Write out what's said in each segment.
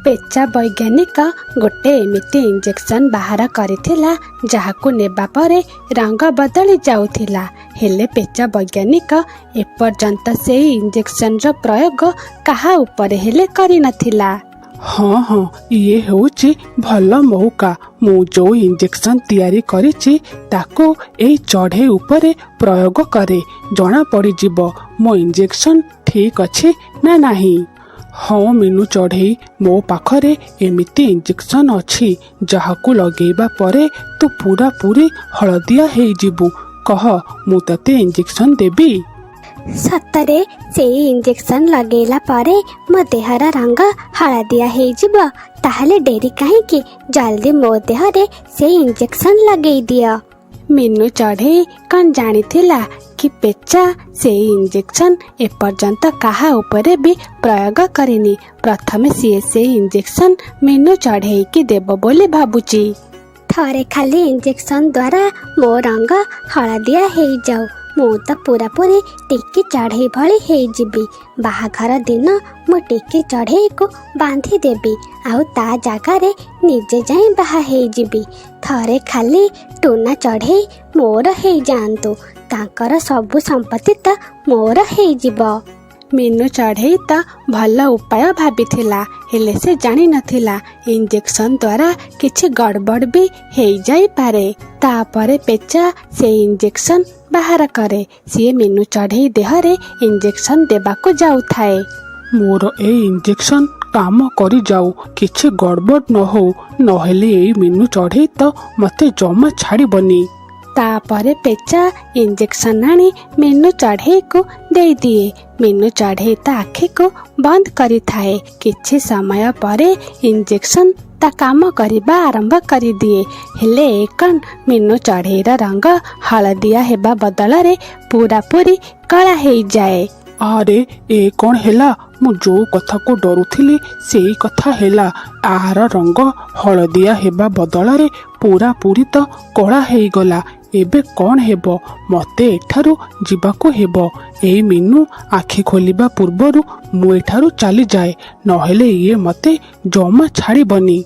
पेचा वैज्ञानिक गोटे एमिति इंजेक्शन बाहर करथिला जहाकु नेबा परे रंग बदली जाउथिला। हेले पेचा वैज्ञानिक एपर्यंत से इंजेक्शन रो प्रयोग कहा उपरे हेले करि नथिला। हाँ हाँ ये होची भल मौका। मु जो इंजेक्शन तैयारी करिछि ताको एई चढ़े उपरे प्रयोग करे जना पड़ी जिवो मो इंजेक्शन ठीक अछि ना नाही। हाँ मीनू चढ़ई मो पाखरे एमिति इंजेक्शन अछि जहाकु लगेबा परे तू पूरा पूरी हलदिया हे जिबु। कह मु तते इंजेक्शन देबी। सतरे से इंजेक्शन लगेला परे मो देहर रंग हलदिया हे जिबो ताहले डेरी काहेकि जल्दी मो देहरे से इंजेक्शन लगेई दियो। मीनू चढ़ई कौन जानिथिला कि पेचा से इंजेक्शन एपर्यंत कहा उपरे भी प्रयोग करेनी। प्रथमे सीए से इंजेक्शन मीनू चढ़ई की देव बोली भाबुची। थरे खाली इंजेक्शन द्वारा मो रंग हलदिया हे जाऊ मु तो पूरा पूरी टिकी चढ़ई भली हे जिबी। बाहाघर दिन मु टिकी चढ़ई को बांधी देबी आउ ता जगारे निजे जाई बाहा हे जिबी। थरे खाली टूना चढ़ई मोर हे जानतु तांकर सबु संपत्ति त मोर हे जिबो। मीनू चढ़ई तो भल उपाय भाबिथिला हेले से जानी नथिला इंजेक्शन द्वारा किछि गड़बड़ भी हे जाई पारे। तापरे पेचा से इंजेक्शन बाहर करे सी मीनू चढ़ई देहरे इंजेक्शन देबाको जाउथाए। मोर ए इंजेक्शन काम करी जाऊ किछि गड़बड़ न हो नहेले ए मीनू चढ़ई तो मते जमा छाड़ीबनी। तापरे पेचा इंजेक्शन आनी मीनू चढ़ई को दे दिए। मीनू चढ़ई ता आखि को बंद करी थाए। किछि समय परे इंजेक्शन ता काम करिबा आरंभ करी दिए। हेले एकन मीनू चढ़ई रा रंग हलदिया हेबा बदल रे पूरा पूरी कला हे जाए। आरे ए कौन हेला मु जो कथा को डरुथिली सेई कथा हेला। आहार रंग हलदिया हेबा बदल रे पूरा पूरी तो कला हे गला। एबे कौन हेबो मते एठारु जिबाको हेबो। ए मीनू आखि खोलिबा पूर्वरु मु एठारु चली जाए नहेले ये मते जमा छाड़ीबनी।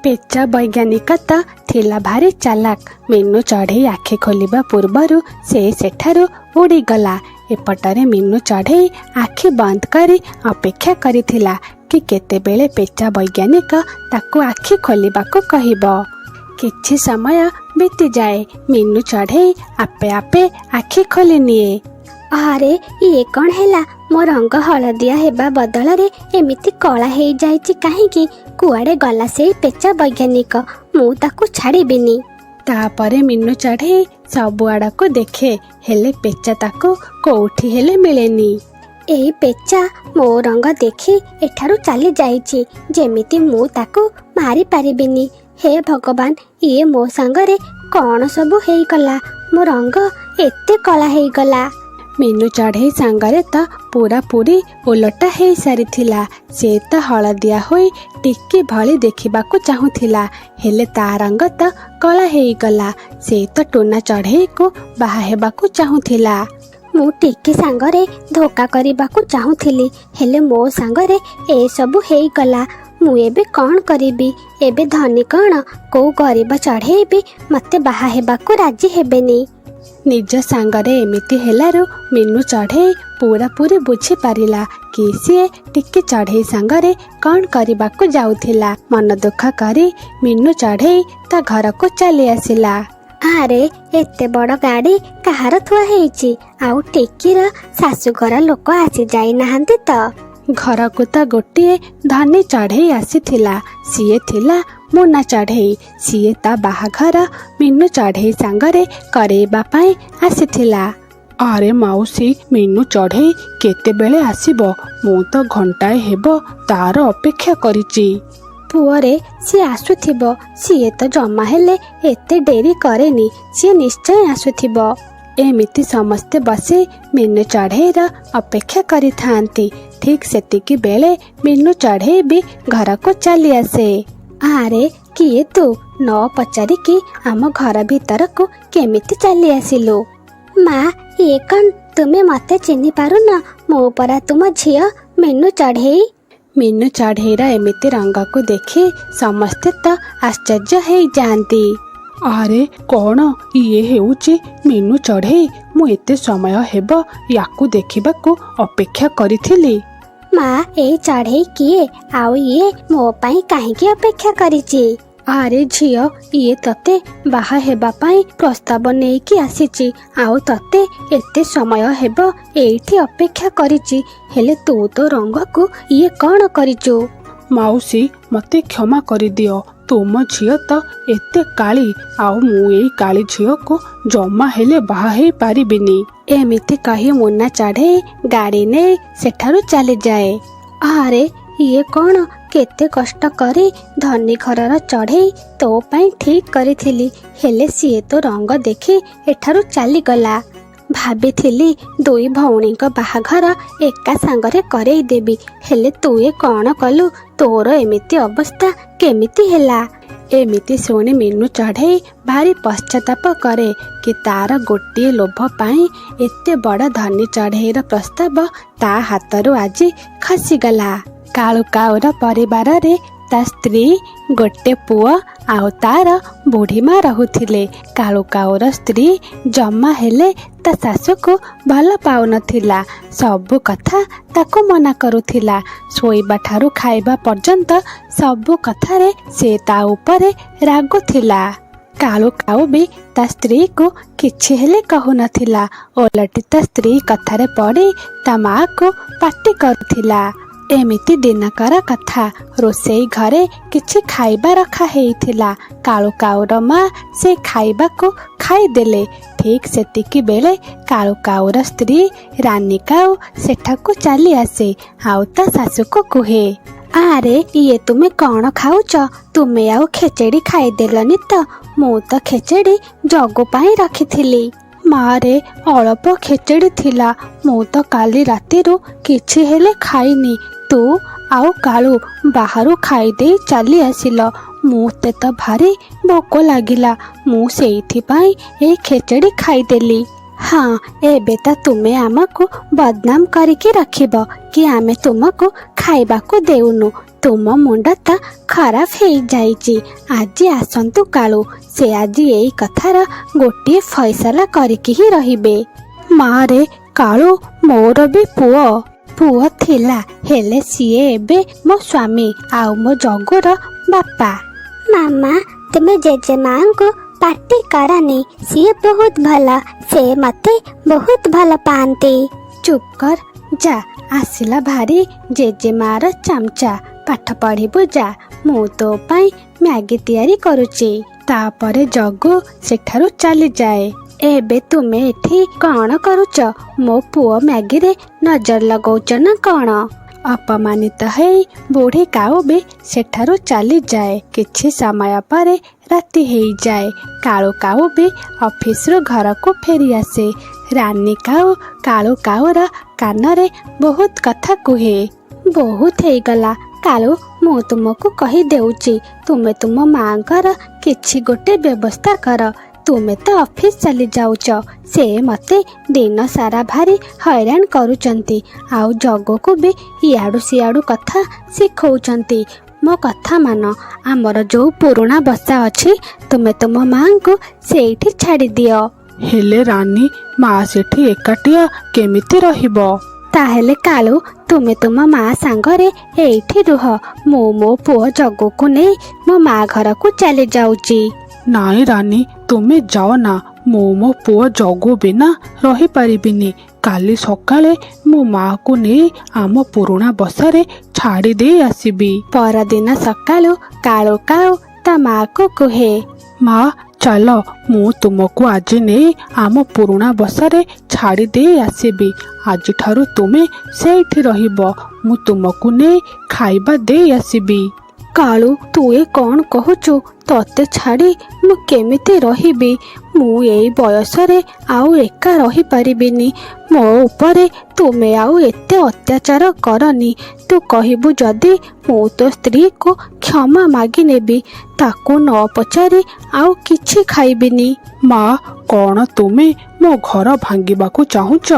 पेचा वैज्ञानिक तो थिला भारी चालाक। मीनू चढ़ई आखि खोलिबा पूर्वरु से सेठारु उड़ी गला। एपटरे मीनू चढ़ई आखि बंद करी अपेक्षा करिथिला कि केतेबेले पेचा वैज्ञानिक ताकू आखि खोलिबाको कहिबो। किछि समय बीती जाए मीनू चढ़ई आपे आपे आखि खोली निए। अरे ये कौन हेला मो रंग हलदिया हेबा बदल रे एमिति कला हे जाइछि काहेकि कुआडे गला से पेचा वैज्ञानिक मु ताकू छाड़ीबिनी। तापरे मीनू चढ़ई सबुआड़ा को देखे हेले पेचा ताकू कोउठी हेले मिलेनी। ए पेचा मो रंग देखी एठारु चली जाइछि जेमिति मु ताकू मारी पारिबिनी। हे भगवान ये मो सांगरे कौन सबु हेई गला मो रंग एते कला हेई गला। मीनू चढ़ई सांगरे तो पूरा पूरी उलटा हे सारिथिला। से तो हलदिया होई टिकी भली देखिबाको चाहुथिला हेले ता रंग तो कला हेई गला। से तो टूना चढ़ई को बाहा हेबाको चाहुथिला। मु टिकी सांगरे धोखा करिबाको चाहुथिली हेले मो सांगरे ए सबु हेई गला। मु एबे कौन करिबी। एबे धनी कौन को गरीब चढ़ई भी मते बाहा हेबाको राजी हेबेनी। निज सांगरे एमिति हेलारू मीनू चढ़ई पूरा पूरी बुझी पारिला कि सी टिकी चढ़ई सांगरे कौन करिबाको जाउथिला। मन दुख करी मीनू चढ़ई ता घर को चली आसिला। अरे एते बड़ गाड़ी कहार थुआ हेइछि आउ टिकीर शाशुघर लोक आसी जाई नाहंती त। घर को तो गोटे धनी चढ़ई आसीथिला सीए थिला मुना चढ़ई। सीए ता बाहाघर मीनू चढ़ई सांगरे करेबा पाई आसीथिला। आरे माउसी मीनू चढ़ई केतेबेले आसीबो मु तो घंटाए हेबो तार अपेक्षा करिछि। पुअरे सी आसुथिबो सीए तो जमा हेले एते डेरी करेनी सी निश्चय आसुथिबो। एमिति समस्ते बसे मीनू चढ़ईर अपेक्षा करि थांती। ठीक सेतिकी बेले मीनू चढ़ई भी घर को चली आसे। आरे किए तू न पचारिकी आम घर भीतर को केमिति चली आसिलु। माँ ये कौन तुमे मते चिन्हि पारुन मो परा तुम झियो मीनू चढ़ई। ମିନୁ ଚଢ଼େଇର ଏମିତି ରଙ୍ଗକୁ ଦେଖି ସମସ୍ତେ ତ ଆଶ୍ଚର୍ଯ୍ୟ ହେଇଯାଆନ୍ତି। ଆରେ କଣ ଇଏ ହେଉଛି ମିନୁ ଚଢ଼େଇ? ମୁଁ ଏତେ ସମୟ ହେବ ୟାକୁ ଦେଖିବାକୁ ଅପେକ୍ଷା କରିଥିଲି। ମା, ଏଇ ଚଢ଼େଇ କିଏ? ଆଉ ଇଏ ମୋ ପାଇଁ କାହିଁକି ଅପେକ୍ଷା କରିଛି? ଆରେ ଝିଅ, ଇଏ ତତେ ବାହା ହେବା ପାଇଁ ପ୍ରସ୍ତାବ ନେଇକି ଆସିଛି। ଆଉ ତତେ ଏତେ ସମୟ ହେବ ଏଇଠି ଅପେକ୍ଷା କରିଛି। ହେଲେ ତୁ ତୋ ରଙ୍ଗକୁ ଇଏ କଣ କରିଛୁ? ମାଉସୀ, ମୋତେ କ୍ଷମା କରିଦିଅ। ତୁମ ଝିଅ ତ ଏତେ କାଳି, ଆଉ ମୁଁ ଏଇ କାଳି ଝିଅକୁ ଜମା ହେଲେ ବାହା ହେଇପାରିବିନି। ଏମିତି କହି ମୁନା ଚଢ଼େଇ ଗାଡ଼ି ନେଇ ସେଠାରୁ ଚାଲିଯାଏ। ଆରେ ଇଏ କଣ? କେତେ କଷ୍ଟ କରି ଧନୀ ଘରର ଚଢ଼େଇ ତୋ ପାଇଁ ଠିକ୍ କରିଥିଲି, ହେଲେ ସିଏ ତ ରଙ୍ଗ ଦେଖି ଏଠାରୁ ଚାଲିଗଲା। ଭାବିଥିଲି ଦୁଇ ଭଉଣୀଙ୍କ ବାହାଘର ଏକା ସାଙ୍ଗରେ କରେଇ ଦେବି, ହେଲେ ତୁ ଏ କଣ କଲୁ? ତୋର ଏମିତି ଅବସ୍ଥା କେମିତି ହେଲା? ଏମିତି ଶୁଣି ମିନୁ ଚଢ଼େଇ ଭାରି ପଶ୍ଚାତାପ କରେ କି ତାର ଗୋଟିଏ ଲୋଭ ପାଇଁ ଏତେ ବଡ଼ ଧନୀ ଚଢ଼େଇର ପ୍ରସ୍ତାବ ତା ହାତରୁ ଆଜି ଖସିଗଲା। କାଳୁ କାଉର ପରିବାରରେ ତା ସ୍ତ୍ରୀ, ଗୋଟେ ପୁଅ ଆଉ ତାର ବୁଢ଼ୀମା ରହୁଥିଲେ। କାଳୁ କାଉର ସ୍ତ୍ରୀ ଜମା ହେଲେ ତା ଶାଶୁକୁ ଭଲ ପାଉନଥିଲା। ସବୁ କଥା ତାକୁ ମନା କରୁଥିଲା। ଶୋଇବା ଠାରୁ ଖାଇବା ପର୍ଯ୍ୟନ୍ତ ସବୁ କଥାରେ ସେ ତା ଉପରେ ରାଗୁଥିଲା। କାଳୁ କାଉ ବି ତା ସ୍ତ୍ରୀକୁ କିଛି ହେଲେ କହୁନଥିଲା। ଓଲଟି ତା ସ୍ତ୍ରୀ କଥାରେ ପଡ଼ି ତା ମାଆକୁ ପାଟି କରୁଥିଲା। ଏମିତି ଦିନକର କଥା। ରୋଷେଇ ଘରେ କିଛି ଖାଇବା ରଖା ହେଇଥିଲା। କାଳୁ କାଉର ମା ସେ ଖାଇବାକୁ ଖାଇଦେଲେ। ଠିକ୍ ସେତିକି ବେଳେ କାଳୁ କାଉର ସ୍ତ୍ରୀ ରାନୀ କାଉ ସେଠାକୁ ଚାଲି ଆସେ ଆଉ ତା ଶାଶୁକୁ କୁହେ, ଆରେ ଇଏ ତୁମେ କଣ ଖାଉଛ? ତୁମେ ଆଉ ଖେଚେଡ଼ି ଖାଇଦେଲନି ତ? ମୁଁ ତ ଖେଚେଡ଼ି ଜଗୁ ପାଇଁ ରଖିଥିଲି। ମାରେ, ଅଳ୍ପ ଖେଚେଡ଼ି ଥିଲା। ମୁଁ ତ କାଲି ରାତିରୁ କିଛି ହେଲେ ଖାଇନି। ତୁ ଆଉ କାଳୁ ବାହାରୁ ଖାଇଦେଇ ଚାଲି ଆସିଲ। ମୋତେ ତ ଭାରି ଭୋକ ଲାଗିଲା। ମୁଁ ସେଇଥିପାଇଁ ଏଇ ଖେଚେଡ଼ି ଖାଇଦେଲି। ହଁ, ଏବେ ତ ତୁମେ ଆମକୁ ବଦନାମ କରିକି ରଖିବ କି ଆମେ ତୁମକୁ ଖାଇବାକୁ ଦେଉନୁ। ତୁମ ମୁଣ୍ଡ ତ ଖରାପ ହେଇଯାଇଛି। ଆଜି ଆସନ୍ତୁ କାଳୁ, ସେ ଆଜି ଏଇ କଥାର ଗୋଟିଏ ଫଇସଲା କରିକି ହିଁ ରହିବେ। ମାରେ, କାଳୁ ମୋର ବି ପୁଅ ଥିଲା, ହେଲେ ସିଏ ଏବେ ମୋ ସ୍ୱାମୀ ଆଉ ମୋ ଜଗୁର ବାପା। ମାମା, ତୁମେ ଜେଜେମାଙ୍କୁ ପାଟି କରନି। ସିଏ ବହୁତ ଭଲ। ସେ ମୋତେ ବହୁତ ଭଲ ପାଆନ୍ତି। ଚୁପ୍ କର, ଯା। ଆସିଲା ଭାରି ଜେଜେମାର ଚାମଚା। ପାଠ ପଢ଼ିବୁ ଯା। ମୁଁ ତୋ ପାଇଁ ମ୍ୟାଗି ତିଆରି କରୁଛି। ତାପରେ ଜଗୁ ସେଠାରୁ ଚାଲିଯାଏ। ଏବେ ତୁମେ ଏଠି କଣ କରୁଛ? ମୋ ପୁଅ ମ୍ୟାଗିରେ ନଜର ଲଗଉଛ ନା କଣ? ଅପମାନିତ ହେଇ ବୁଢ଼ୀ କାଉ ବି ସେଠାରୁ ଚାଲିଯାଏ। କିଛି ସମୟ ପରେ ରାତି ହେଇଯାଏ। କାଳୁ କାଉ ବି ଅଫିସରୁ ଘରକୁ ଫେରି ଆସେ। ରାନୀ କାଉ କାଳୁ କାଉର କାନରେ ବହୁତ କଥା କୁହେ। ବହୁତ ହେଇଗଲା କାଳୁ, ମୁଁ ତୁମକୁ କହିଦେଉଛି, ତୁମେ ତୁମ ମାଙ୍କର କିଛି ଗୋଟେ ବ୍ୟବସ୍ଥା କର। ତୁମେ ତ ଅଫିସ ଚାଲି ଯାଉଛ। ସେ ମୋତେ ଦିନ ସାରା ଭାରି ହଇରାଣ କରୁଛନ୍ତି। ଆଉ ଜଗକୁ ବି ଇଆଡ଼ୁ ସିଆଡ଼ୁ କଥା ଶିଖଉଛନ୍ତି। ମୋ କଥା ମାନ। ଆମର ଯେଉଁ ପୁରୁଣା ବସା ଅଛି, ତୁମେ ତୁମ ମାଆଙ୍କୁ ସେଇଠି ଛାଡ଼ିଦିଅ। ହେଲେ ରାନୀ, ମା ସେଠି ଏକାଟିଆ କେମିତି ରହିବ? ତାହେଲେ କାଳୁ, ତୁମେ ତୁମ ମା ସାଙ୍ଗରେ ଏଇଠି ରୁହ। ମୁଁ ମୋ ପୁଅ ଜଗୁକୁ ନେଇ ମୋ ମା ଘରକୁ ଚାଲି ଯାଉଛି। ନାଇଁ ରାନୀ, ତୁମେ ଯାଅ ନା। ମୁଁ ମୋ ପୁଅ ଜଗୁ ବିନା ରହିପାରିବିନି। କାଲି ସକାଳେ ମୋ ମାଆକୁ ନେଇ ଆମ ପୁରୁଣା ବସାରେ ଛାଡ଼ି ଦେଇ ଆସିବି। ପରଦିନ ସକାଳୁ କାଳୁ କାଉ ତା ମାଆକୁ କୁହେ, ମା ଚାଲ, ମୁଁ ତୁମକୁ ଆଜି ନେଇ ଆମ ପୁରୁଣା ବସାରେ ଛାଡ଼ି ଦେଇ ଆସିବି। ଆଜିଠାରୁ ତୁମେ ସେଇଠି ରହିବ। ମୁଁ ତୁମକୁ ନେଇ ଖାଇବା ଦେଇ ଆସିବି। କାଳୁ, ତୁ ଏ କଣ କହୁଛୁ? ତତେ ଛାଡ଼ି ମୁଁ କେମିତି ରହିବି? ମୁଁ ଏଇ ବୟସରେ ଆଉ ଏକା ରହିପାରିବିନି। ମୋ ଉପରେ ତୁମେ ଆଉ ଏତେ ଅତ୍ୟାଚାର କରନି। ତୁ କହିବୁ ଯଦି ମୁଁ ତୋ ସ୍ତ୍ରୀକୁ କ୍ଷମା ମାଗି ନେବି। ତାକୁ ନ ପଚାରି ଆଉ କିଛି ଖାଇବିନି। ମା, କଣ ତୁମେ ମୋ ଘର ଭାଙ୍ଗିବାକୁ ଚାହୁଁଛ?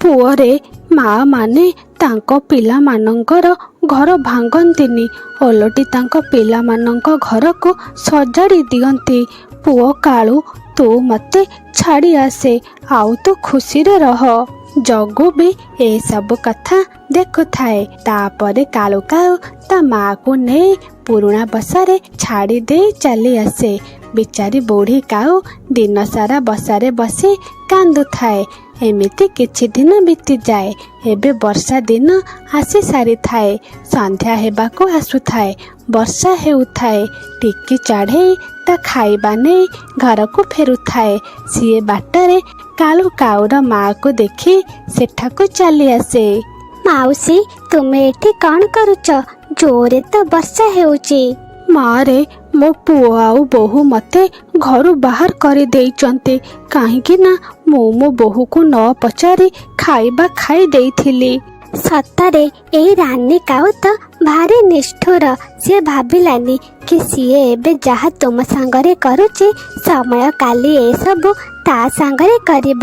ପୁଅରେ ମା ମାନେ ତାଙ୍କ ପିଲାମାନଙ୍କର ଘର ଭାଙ୍ଗନ୍ତିନି, ଓଲଟି ତାଙ୍କ ପିଲାମାନଙ୍କ ଘରକୁ ସଜାଡ଼ି ଦିଅନ୍ତି। ପୁଅ କାଳୁ, ତୁ ମୋତେ ଛାଡ଼ି ଆସେ, ଆଉ ତୁ ଖୁସିରେ ରହ। ଜଗୁ ବି ଏସବୁ କଥା ଦେଖୁଥାଏ। ତାପରେ କାଳୁ କାଉ ତା ମାଆକୁ ନେଇ ପୁରୁଣା ବସାରେ ଛାଡ଼ି ଦେଇ ଚାଲି ଆସେ। ବିଚାରୀ ବୁଢ଼ୀ କାଉ ଦିନସାରା ବସାରେ ବସି କାନ୍ଦୁଥାଏ। ଏମିତି କିଛି ଦିନ ବିତିଯାଏ। ଏବେ ବର୍ଷା ଦିନ ଆସି ସାରିଥାଏ। ସନ୍ଧ୍ୟା ହେବାକୁ ଆସୁଥାଏ। ବର୍ଷା ହେଉଥାଏ। ଟିକି ଚଢ଼େଇ ତା ଖାଇବା ନେଇ ଘରକୁ ଫେରୁଥାଏ। ସିଏ ବାଟରେ କାଳୁ କାଉର ମାଆକୁ ଦେଖି ସେଠାକୁ ଚାଲି ଆସେ। ମାଉସୀ, ତୁମେ ଏଠି କ'ଣ କରୁଛ? ଜୋରେ ତ ବର୍ଷା ହେଉଛି। ମାରେ, ମୋ ପୁଅ ଆଉ ବୋହୂ ମୋତେ ଘରୁ ବାହାର କରିଦେଇଛନ୍ତି। କାହିଁକି ନା ମୁଁ ମୋ ବୋହୂକୁ ନ ପଚାରି ଖାଇବା ଖାଇ ଦେଇଥିଲି। ସତରେ ଏଇ ରାନୀ କାଉ ତ ଭାରି ନିଷ୍ଠୁର। ସିଏ ଭାବିଲାନି କି ସିଏ ଏବେ ଯାହା ତୁମ ସାଙ୍ଗରେ କରୁଛି, ସମୟ କାଲି ଏସବୁ ତା ସାଙ୍ଗରେ କରିବ।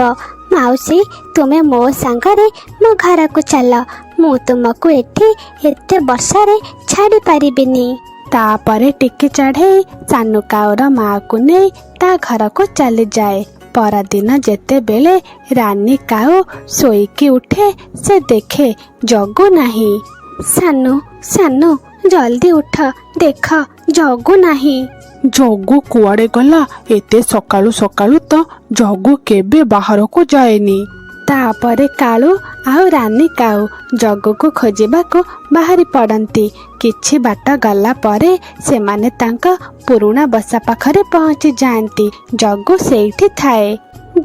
ମାଉସୀ, ତୁମେ ମୋ ସାଙ୍ଗରେ ମୋ ଘରକୁ ଚାଲ। ମୁଁ ତୁମକୁ ଏଠି ଏତେ ବର୍ଷାରେ ଛାଡ଼ି ପାରିବିନି। ତାପରେ ଟିକି ଚଢ଼େଇ ସାନୁ କାଉର ମାଆକୁ ନେଇ ତା ଘରକୁ ଚାଲିଯାଏ। ପରଦିନ ଯେତେବେଳେ ରାନୀ କାଉ ଶୋଇକି ଉଠେ, ସେ ଦେଖେ ଜଗୁ ନାହିଁ। ସାନୁ, ସାନୁ, ଜଲ୍ଦି ଉଠ, ଦେଖ ଜଗୁ ନାହିଁ। ଜଗୁ କୁଆଡ଼େ ଗଲା? ଏତେ ସକାଳୁ ସକାଳୁ ତ ଜଗୁ କେବେ ବାହାରକୁ ଯାଏନି। ତାପରେ କାଳୁ ଆଉ ରାନୀ କାଉ ଜଗୁକୁ ଖୋଜିବାକୁ ବାହାରି ପଡ଼ନ୍ତି। କିଛି ବାଟ ଗଲା ପରେ ସେମାନେ ତାଙ୍କ ପୁରୁଣା ବସା ପାଖରେ ପହଞ୍ଚି ଯାଆନ୍ତି। ଜଗୁ ସେଇଠି ଥାଏ।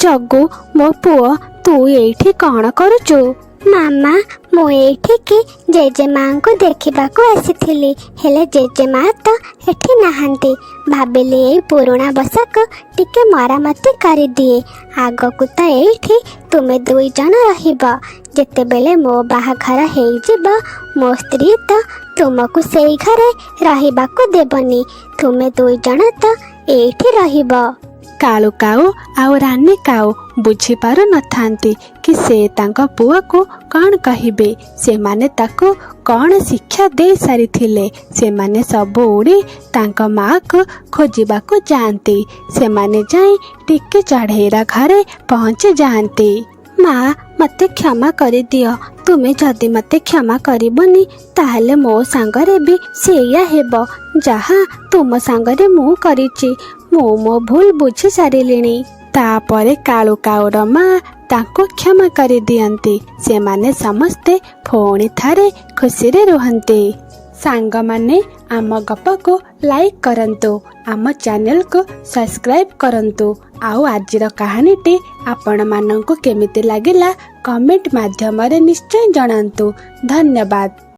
ଜଗୁ, ମୋ ପୁଅ, ତୁ ଏଇଠି କ'ଣ କରୁଛୁ? ମାମା, ମୁଁ ଏଇଠିକି ଜେଜେମାଙ୍କୁ ଦେଖିବାକୁ ଆସିଥିଲି, ହେଲେ ଜେଜେମା ତ ଏଠି ନାହାନ୍ତି। ଭାବିଲି ଏଇ ପୁରୁଣା ବସାକୁ ଟିକେ ମରାମତି କରିଦିଏ। ଆଗକୁ ତ ଏଇଠି ତୁମେ 2 ଜଣ ରହିବ। ଯେତେବେଳେ ମୋ ବାହାଘର ହେଇଯିବ, ମୋ ସ୍ତ୍ରୀ ତ ତୁମକୁ ସେଇ ଘରେ ରହିବାକୁ ଦେବନି। ତୁମେ 2 ଜଣ ତ ଏଇଠି ରହିବ। କାଳୁ କାଉ ଆଉ ରାନୀ କାଉ ବୁଝିପାରୁ ନଥାନ୍ତି କି ସେ ତାଙ୍କ ପୁଅକୁ କ'ଣ କହିବେ। ସେମାନେ ତାକୁ କ'ଣ ଶିକ୍ଷା ଦେଇ ସାରିଥିଲେ। ସେମାନେ ସବୁ ଉଡ଼ି ତାଙ୍କ ମାଆକୁ ଖୋଜିବାକୁ ଯାଆନ୍ତି। ସେମାନେ ଯାଇ ଟିକି ଚଢ଼େଇର ଘରେ ପହଞ୍ଚି ଯାଆନ୍ତି। ମା, ମୋତେ କ୍ଷମା କରିଦିଅ। ତୁମେ ଯଦି ମୋତେ କ୍ଷମା କରିବନି, ତାହେଲେ ମୋ ସାଙ୍ଗରେ ବି ସେଇଆ ହେବ ଯାହା ତୁମ ସାଙ୍ଗରେ ମୁଁ କରିଛି। ମୁଁ ମୋ ଭୁଲ ବୁଝି ସାରିଲିଣି। ତାପରେ କାଳୁ କାଉର ମା ତାଙ୍କୁ କ୍ଷମା କରିଦିଅନ୍ତି। ସେମାନେ ସମସ୍ତେ ପୁଣି ଥରେ ଖୁସିରେ ରୁହନ୍ତି। ସାଙ୍ଗମାନେ, ଆମ ଗପକୁ ଲାଇକ୍ କରନ୍ତୁ, ଆମ ଚ୍ୟାନେଲକୁ ସବସ୍କ୍ରାଇବ୍ କରନ୍ତୁ, ଆଉ ଆଜିର କାହାଣୀଟି ଆପଣମାନଙ୍କୁ କେମିତି ଲାଗିଲା କମେଣ୍ଟ ମାଧ୍ୟମରେ ନିଶ୍ଚୟ ଜଣାନ୍ତୁ। ଧନ୍ୟବାଦ।